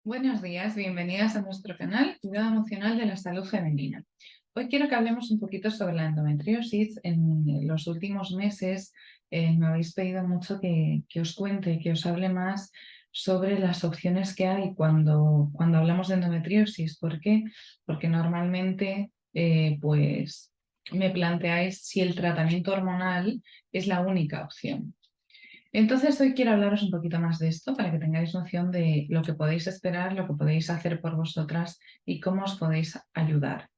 Buenos días, bienvenidas a nuestro canal Cuidado Emocional de la Salud Femenina. Hoy quiero que hablemos un poquito sobre la endometriosis. En los últimos meses me habéis pedido mucho que os cuente, que os hable más sobre las opciones que hay cuando hablamos de endometriosis. ¿Por qué? Porque normalmente pues me planteáis si el tratamiento hormonal es la única opción. Entonces, hoy quiero hablaros un poquito más de esto para que tengáis noción de lo que podéis esperar, lo que podéis hacer por vosotras y cómo os podéis ayudar.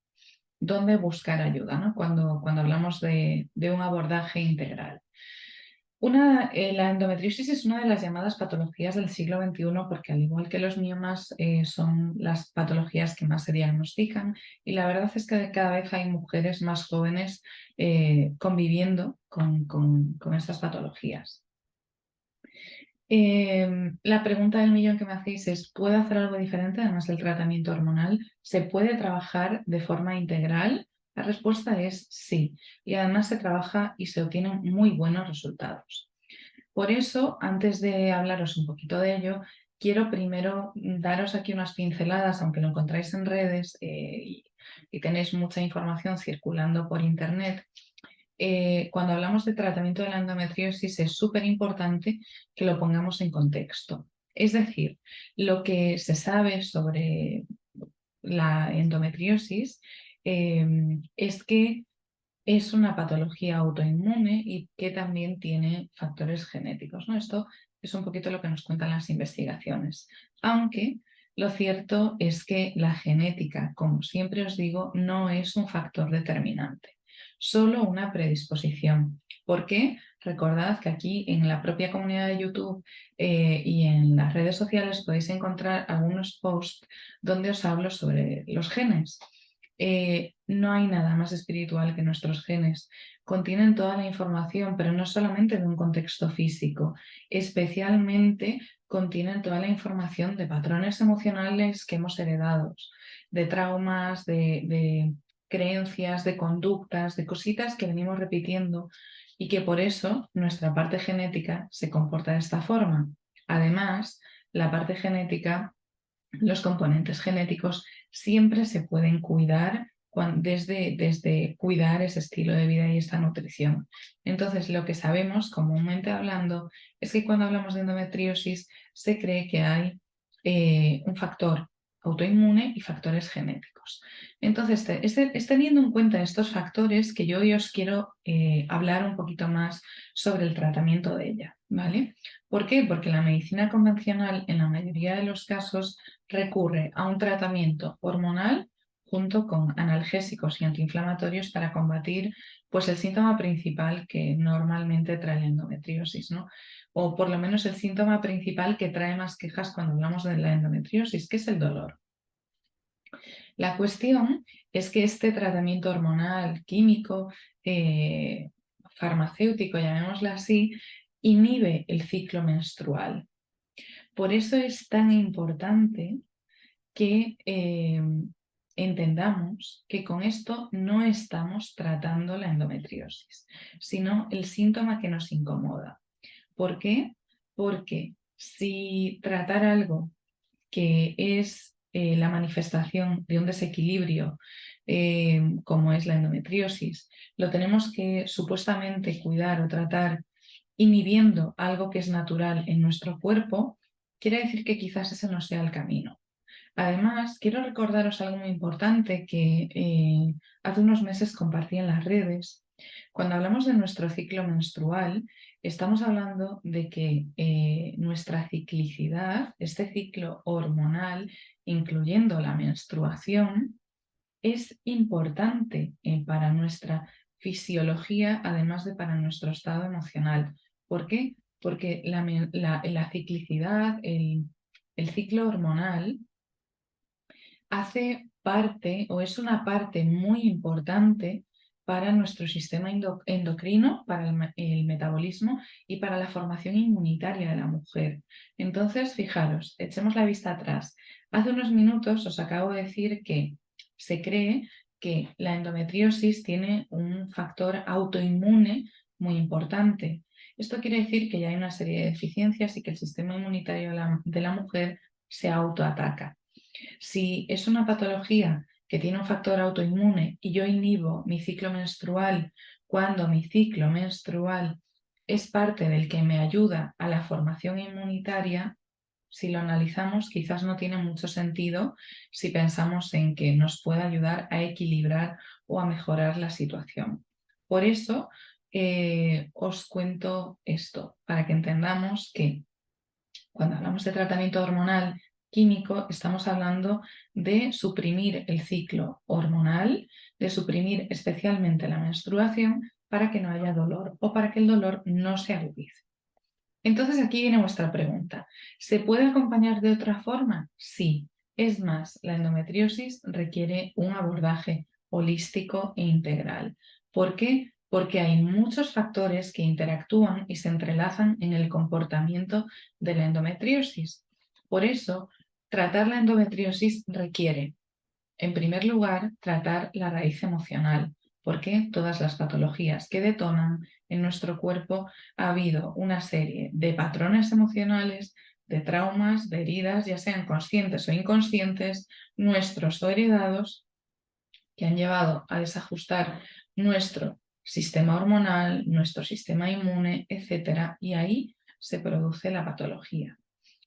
¿Dónde buscar ayuda, ¿no? Cuando hablamos de un abordaje integral. La endometriosis es una de las llamadas patologías del siglo XXI porque al igual que los miomas son las patologías que más se diagnostican y la verdad es que cada vez hay mujeres más jóvenes conviviendo con estas patologías. La pregunta del millón que me hacéis es, ¿puedo hacer algo diferente además del tratamiento hormonal? ¿Se puede trabajar de forma integral? La respuesta es sí, y además se trabaja y se obtienen muy buenos resultados. Por eso, antes de hablaros un poquito de ello, quiero primero daros aquí unas pinceladas, aunque lo encontráis en redes y tenéis mucha información circulando por internet. Cuando hablamos de tratamiento de la endometriosis es súper importante que lo pongamos en contexto. Es decir, lo que se sabe sobre la endometriosis es que es una patología autoinmune y que también tiene factores genéticos, ¿no? Esto es un poquito lo que nos cuentan las investigaciones. Aunque lo cierto es que la genética, como siempre os digo, no es un factor determinante, solo una predisposición. ¿Por qué? Recordad que aquí en la propia comunidad de YouTube y en las redes sociales podéis encontrar algunos posts donde os hablo sobre los genes. No hay nada más espiritual que nuestros genes. Contienen toda la información, pero no solamente de un contexto físico, especialmente contienen toda la información de patrones emocionales que hemos heredado, de traumas, de creencias, de conductas, de cositas que venimos repitiendo y que por eso nuestra parte genética se comporta de esta forma. Además, la parte genética, los componentes genéticos siempre se pueden cuidar desde cuidar ese estilo de vida y esta nutrición. Entonces, lo que sabemos comúnmente hablando es que cuando hablamos de endometriosis se cree que hay un factor autoinmune y factores genéticos. Entonces, es teniendo en cuenta estos factores que yo hoy os quiero hablar un poquito más sobre el tratamiento de ella, ¿vale? ¿Por qué? Porque la medicina convencional en la mayoría de los casos recurre a un tratamiento hormonal junto con analgésicos y antiinflamatorios para combatir pues, el síntoma principal que normalmente trae la endometriosis, ¿no? O por lo menos el síntoma principal que trae más quejas cuando hablamos de la endometriosis, que es el dolor. La cuestión es que este tratamiento hormonal, químico, farmacéutico, llamémoslo así, inhibe el ciclo menstrual. Por eso es tan importante que entendamos que con esto no estamos tratando la endometriosis, sino el síntoma que nos incomoda. ¿Por qué? Porque si tratar algo que es la manifestación de un desequilibrio como es la endometriosis, lo tenemos que supuestamente cuidar o tratar inhibiendo algo que es natural en nuestro cuerpo, quiere decir que quizás ese no sea el camino. Además, quiero recordaros algo muy importante que hace unos meses compartí en las redes. Cuando hablamos de nuestro ciclo menstrual, estamos hablando de que nuestra ciclicidad, este ciclo hormonal, incluyendo la menstruación, es importante para nuestra fisiología, además de para nuestro estado emocional. ¿Por qué? Porque la ciclicidad, el ciclo hormonal, hace parte o es una parte muy importante para nuestro sistema endocrino, para el metabolismo y para la formación inmunitaria de la mujer. Entonces, fijaros, echemos la vista atrás. Hace unos minutos os acabo de decir que se cree que la endometriosis tiene un factor autoinmune muy importante. Esto quiere decir que ya hay una serie de deficiencias y que el sistema inmunitario de la mujer se autoataca. Si es una patología que tiene un factor autoinmune y yo inhibo mi ciclo menstrual cuando mi ciclo menstrual es parte del que me ayuda a la formación inmunitaria, si lo analizamos, quizás no tiene mucho sentido si pensamos en que nos puede ayudar a equilibrar o a mejorar la situación. Por eso os cuento esto, para que entendamos que cuando hablamos de tratamiento hormonal químico, estamos hablando de suprimir el ciclo hormonal, de suprimir especialmente la menstruación para que no haya dolor o para que el dolor no se agudice. Entonces aquí viene vuestra pregunta. ¿Se puede acompañar de otra forma? Sí. Es más, la endometriosis requiere un abordaje holístico e integral. ¿Por qué? Porque hay muchos factores que interactúan y se entrelazan en el comportamiento de la endometriosis. Por eso, tratar la endometriosis requiere, en primer lugar, tratar la raíz emocional, porque todas las patologías que detonan en nuestro cuerpo ha habido una serie de patrones emocionales, de traumas, de heridas, ya sean conscientes o inconscientes, nuestros o heredados, que han llevado a desajustar nuestro sistema hormonal, nuestro sistema inmune, etc. Y ahí se produce la patología.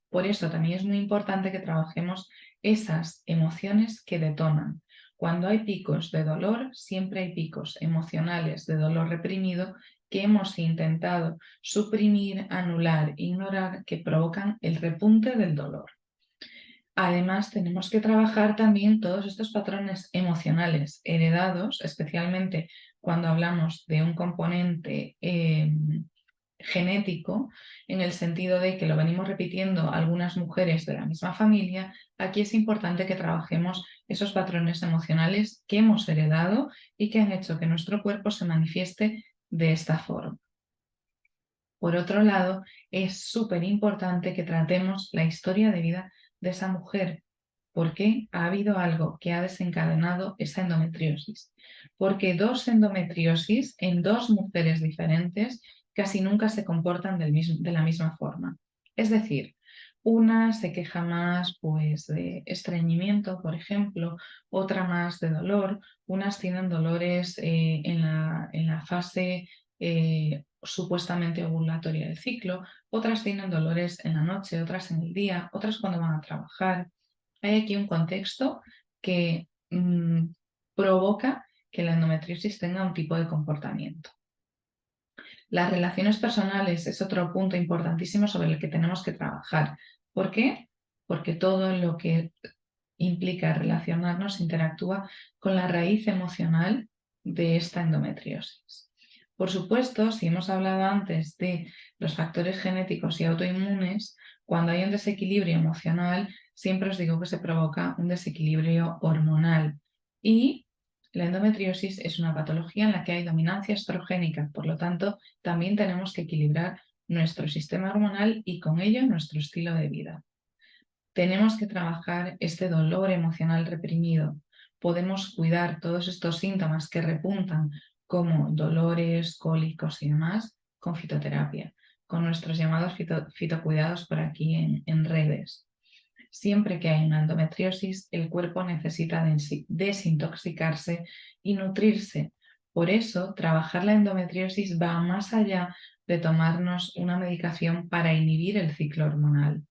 Por eso también es muy importante que trabajemos esas emociones que detonan. Cuando hay picos de dolor, siempre hay picos emocionales de dolor reprimido que hemos intentado suprimir, anular, ignorar, que provocan el repunte del dolor. Además, tenemos que trabajar también todos estos patrones emocionales heredados, especialmente cuando hablamos de un componente genético, en el sentido de que lo venimos repitiendo algunas mujeres de la misma familia. Aquí es importante que trabajemos esos patrones emocionales que hemos heredado y que han hecho que nuestro cuerpo se manifieste de esta forma. Por otro lado, es súper importante que tratemos la historia de vida de esa mujer. ¿Por qué ha habido algo que ha desencadenado esa endometriosis? Porque dos endometriosis en dos mujeres diferentes casi nunca se comportan de la misma forma. Es decir, una se queja más pues, de estreñimiento, por ejemplo, otra más de dolor, unas tienen dolores en la fase supuestamente ovulatoria del ciclo, otras tienen dolores en la noche, otras en el día, otras cuando van a trabajar. Hay aquí un contexto que provoca que la endometriosis tenga un tipo de comportamiento. Las relaciones personales es otro punto importantísimo sobre el que tenemos que trabajar. ¿Por qué? Porque todo lo que implica relacionarnos interactúa con la raíz emocional de esta endometriosis. Por supuesto, si hemos hablado antes de los factores genéticos y autoinmunes, cuando hay un desequilibrio emocional, siempre os digo que se provoca un desequilibrio hormonal. Y la endometriosis es una patología en la que hay dominancia estrogénica, por lo tanto, también tenemos que equilibrar nuestro sistema hormonal y con ello nuestro estilo de vida. Tenemos que trabajar este dolor emocional reprimido. Podemos cuidar todos estos síntomas que repuntan como dolores, cólicos y demás con fitoterapia, con nuestros llamados fitocuidados por aquí en redes. Siempre que hay una endometriosis, el cuerpo necesita desintoxicarse y nutrirse. Por eso, trabajar la endometriosis va más allá de tomarnos una medicación para inhibir el ciclo hormonal.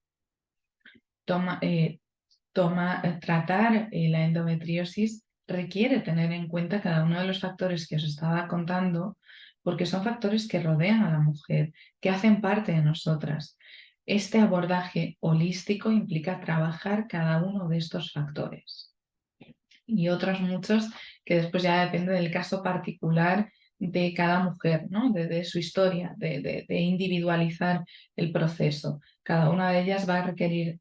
Tratar la endometriosis requiere tener en cuenta cada uno de los factores que os estaba contando, porque son factores que rodean a la mujer, que hacen parte de nosotras. Este abordaje holístico implica trabajar cada uno de estos factores y otros muchos que después ya depende del caso particular de cada mujer, ¿no? de su historia, de individualizar el proceso. Cada una de ellas va a requerir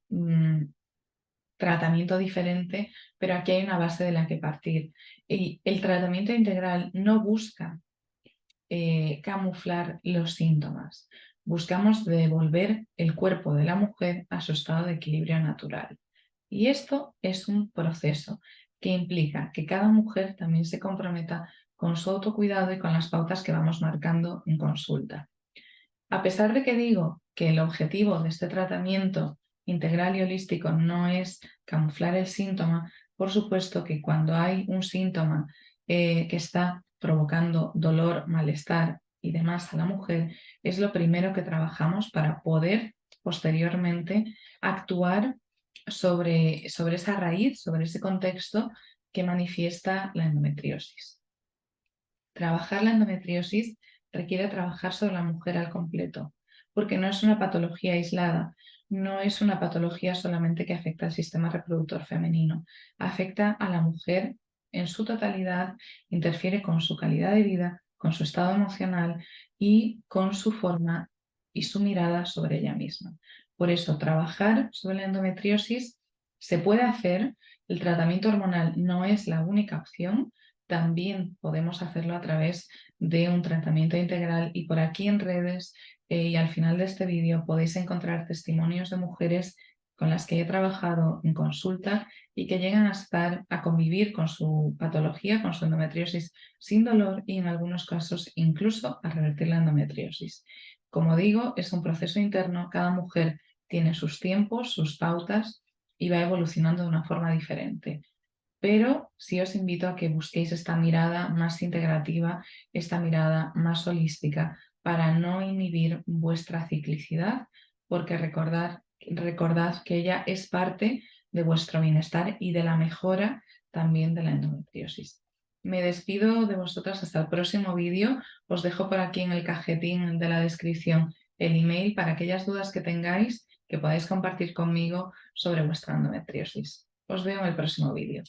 tratamiento diferente, pero aquí hay una base de la que partir. Y el tratamiento integral no busca camuflar los síntomas. Buscamos devolver el cuerpo de la mujer a su estado de equilibrio natural. Y esto es un proceso que implica que cada mujer también se comprometa con su autocuidado y con las pautas que vamos marcando en consulta. A pesar de que digo que el objetivo de este tratamiento integral y holístico no es camuflar el síntoma, por supuesto que cuando hay un síntoma que está provocando dolor, malestar y demás a la mujer, es lo primero que trabajamos para poder posteriormente actuar sobre esa raíz, sobre ese contexto que manifiesta la endometriosis. Trabajar la endometriosis requiere trabajar sobre la mujer al completo, porque no es una patología aislada, no es una patología solamente que afecta al sistema reproductor femenino, afecta a la mujer en su totalidad, interfiere con su calidad de vida, con su estado emocional y con su forma y su mirada sobre ella misma. Por eso, trabajar sobre la endometriosis se puede hacer, el tratamiento hormonal no es la única opción, también podemos hacerlo a través de un tratamiento integral y por aquí en redes y al final de este vídeo podéis encontrar testimonios de mujeres con las que he trabajado en consulta y que llegan a convivir con su patología, con su endometriosis sin dolor y en algunos casos incluso a revertir la endometriosis. Como digo, es un proceso interno, cada mujer tiene sus tiempos, sus pautas y va evolucionando de una forma diferente. Pero sí os invito a que busquéis esta mirada más integrativa, esta mirada más holística, para no inhibir vuestra ciclicidad, porque recordad que ella es parte de vuestro bienestar y de la mejora también de la endometriosis. Me despido de vosotras hasta el próximo vídeo. Os dejo por aquí en el cajetín de la descripción el email para aquellas dudas que tengáis que podáis compartir conmigo sobre vuestra endometriosis. Os veo en el próximo vídeo.